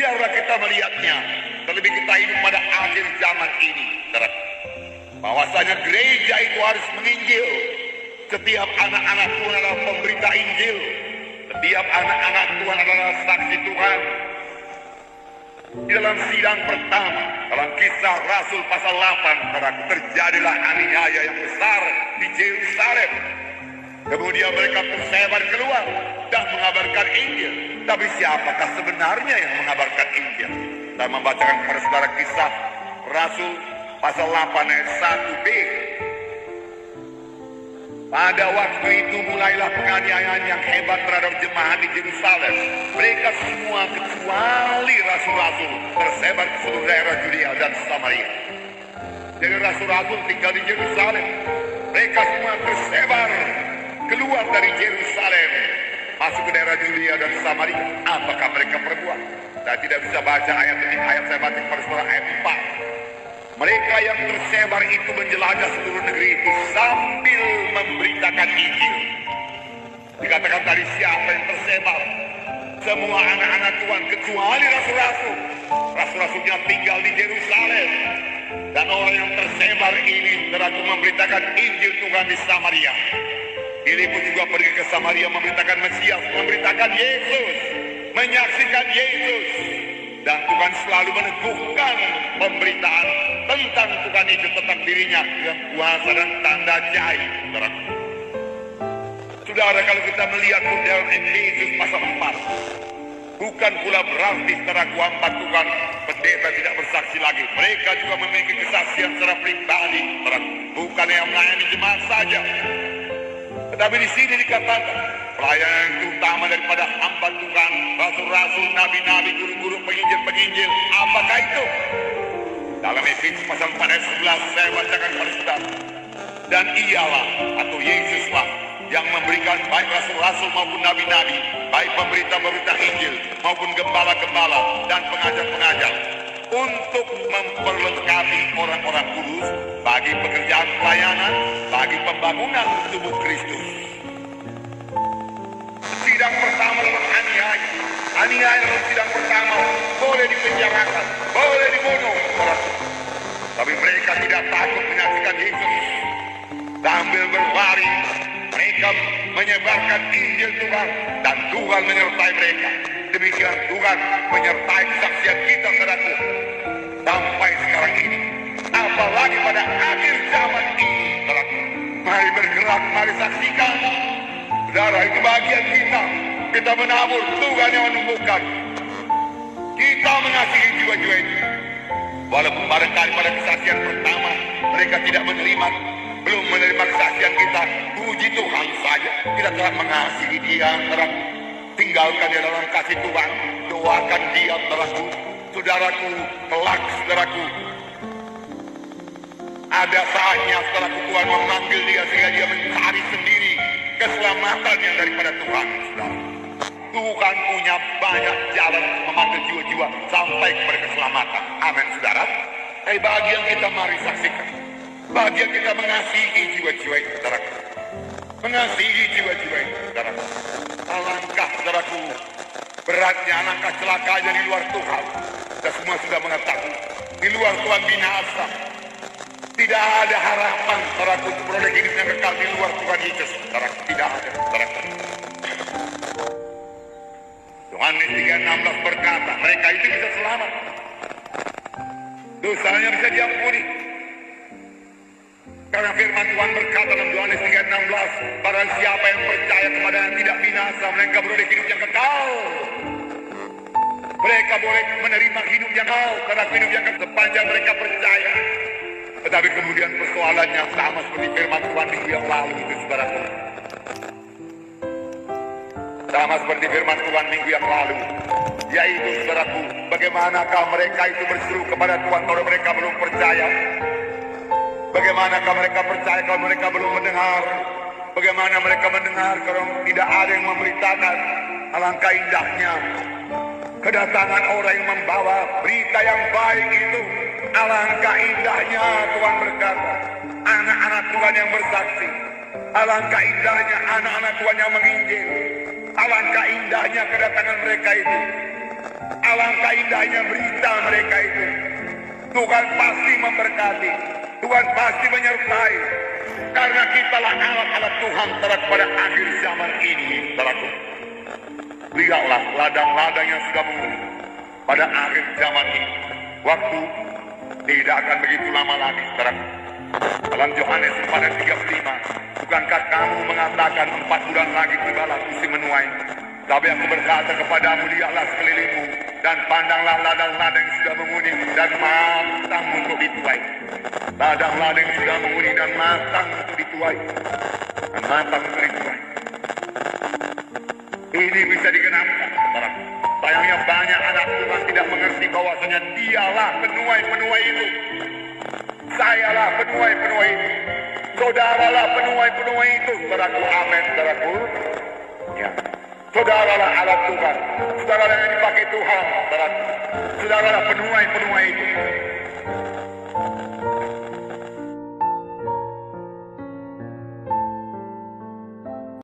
Biarlah kita melihatnya, terlebih kita hidup pada akhir zaman ini, saudara. Bahwasanya gereja itu harus menginjil. Setiap anak-anak Tuhan adalah pemberita Injil. Setiap anak-anak Tuhan adalah saksi Tuhan. Di dalam sidang pertama, dalam Kisah Rasul pasal 8, saudara, terjadilah aniaya yang besar di Yerusalem. Kemudian mereka tersebar keluar dan mengabarkan Injil. Tapi siapakah sebenarnya yang mengabarkan Injil? Saya membacakan kepada saudara Kisah Rasul pasal 8 ayat 1b. Pada waktu itu mulailah penganiayaan yang hebat terhadap jemaat di Yerusalem. Mereka semua kecuali rasul-rasul tersebar ke seluruh daerah Judea dan Samaria. Jadi rasul-rasul tinggal di Yerusalem. Mereka semua tersebar keluar dari Yerusalem, masuk ke daerah Judea dan Samaria. Apakah mereka perbuat? Saya tidak bisa baca ayat demi ayat, saya baca pada surah ayat 4. Mereka yang tersebar itu menjelajah seluruh negeri itu sambil memberitakan Injil. Dikatakan tadi siapa yang tersebar? Semua anak-anak Tuhan kecuali rasul-rasul. Rasul-rasulnya tinggal di Yerusalem. Dan orang yang tersebar ini teraku memberitakan Injil Tuhan di Samaria. Filipus juga pergi ke Samaria memberitakan Mesias, memberitakan Yesus, menyaksikan Yesus. Dan Tuhan selalu meneguhkan pemberitaan tentang Tuhan itu, tentang dirinya dengan kuasa dan tanda ajaib. Saudara, kalau kita melihat pun dalam Efesus pasal 4, bukan pula berarti secara hamba Tuhan pendeta tidak bersaksi lagi. Mereka juga memiliki kesaksian secara pribadi. Bukan yang melayani jemaat saja. Tetapi di sini dikatakan pelayanan yang terutama daripada hamba Tuhan, rasul-rasul, nabi-nabi, guru-guru, penginjil-penginjil. Apakah itu? Dalam Efesus pasal 4 ayat 11 saya bacakan kepada saudara. Dan ialah atau Yesuslah yang memberikan baik rasul-rasul maupun nabi-nabi, baik pemberita-pemberita Injil maupun gembala-gembala dan pengajar-pengajar, untuk memperlengkapi orang-orang kudus bagi pekerjaan pelayanan, bagi pembangunan tubuh Kristus. Sidang pertama dalam aniaya. Aniaya dalam sidang pertama boleh dipenjarakan, boleh dibunuh. Tapi mereka tidak takut menyaksikan Yesus. Sambil berlari, mereka menyebarkan Injil Tuhan dan Tuhan menyertai mereka. Demikian Tuhan menyertai kesaksian kita, saudaraku, sampai sekarang ini. Apalagi pada akhir zaman ini, saudaraku. Mari bergerak, mari saksikan. Saudara, itu bagian kita. Kita menabur, Tuhan yang menumbuhkan. Kita mengasihi jiwa-jiwa itu. Walaupun barangkali pada kesaksian pertama mereka tidak menerima, belum menerima kesaksian kita, puji Tuhan saja. Kita telah mengasihi dia, saudaraku. Tinggalkan dia dalam kasih Tuhan. Doakan dia, saudaraku. Saudaraku, kelak, saudaraku, ada saatnya, saudaraku, Tuhan memanggil dia sehingga dia mencari sendiri keselamatan yang daripada Tuhan, saudara. Tuhan punya banyak jalan memanggil jiwa-jiwa sampai kepada keselamatan. Amin, saudara. Bagian kita mari saksikan. Bagian kita mengasihi jiwa-jiwa itu, saudaraku. Mengasihi jiwa-jiwa itu, saudaraku. Alangkah, saudaraku, beratnya, alangkah celakanya di luar Tuhan. Kita semua sudah mengetahui, di luar Tuhan binasa. Tidak ada harapan, saudaraku, untuk beroleh hidup yang kekal di luar Tuhan Yesus, saudaraku. Tidak ada, saudaraku. Yohanes 3:16 berkata, mereka itu bisa selamat. Dosanya bisa diampuni. Karena firman Tuhan berkata dalam Yohanes 3:16, barang siapa yang percaya kepada yang tidak binasa, mereka beroleh hidup yang kekal. Mereka boleh menerima hidup yang kekal, karena hidup yang kekal sepanjang mereka percaya. Tetapi kemudian persoalannya sama seperti firman Tuhan minggu yang lalu itu, saudaraku. Sama seperti firman Tuhan minggu yang lalu, yaitu, saudaraku, bagaimanakah mereka itu berseru kepada Tuhan kalau mereka belum percaya? Bagaimanakah mereka percaya kalau mereka belum mendengar? Bagaimana mereka mendengar kalau tidak ada yang memberitakan? Alangkah indahnya kedatangan orang yang membawa berita yang baik itu. Alangkah indahnya, Tuhan berkata, anak-anak Tuhan yang bersaksi. Alangkah indahnya anak-anak Tuhan yang menginjil. Alangkah indahnya kedatangan mereka itu. Alangkah indahnya berita mereka itu. Tuhan pasti memberkati, Tuhan pasti menyertai, karena kitalah alat-alat Tuhan pada akhir zaman ini, saudaraku. Lihatlah ladang-ladang yang sudah menguning pada akhir zaman ini. Waktu tidak akan begitu lama lagi, saudaraku. Dalam Yohanes pada 35, bukankah kamu mengatakan 4 bulan lagi tibalah musim menuai? Tapi aku berkata kepadamu, lihatlah sekelilingmu dan pandanglah ladang-ladang yang sudah menguning dan matang untuk dituai. Ladang-ladang yang sudah menguning dan matang untuk dituai. Dan matang untuk dituai. Ini bisa digenapkan, saudara. Sayangnya banyak anak Tuhan tidak mengerti bahwasanya dialah penuai-penuai itu. Sayalah penuai-penuai itu. Saudaralah penuai-penuai itu, saudaraku. Amin, saudaraku. Ya. Saudaralah alat Tuhan. Saudaralah yang dipakai Tuhan, saudaraku. Saudaralah penuai-penuai itu.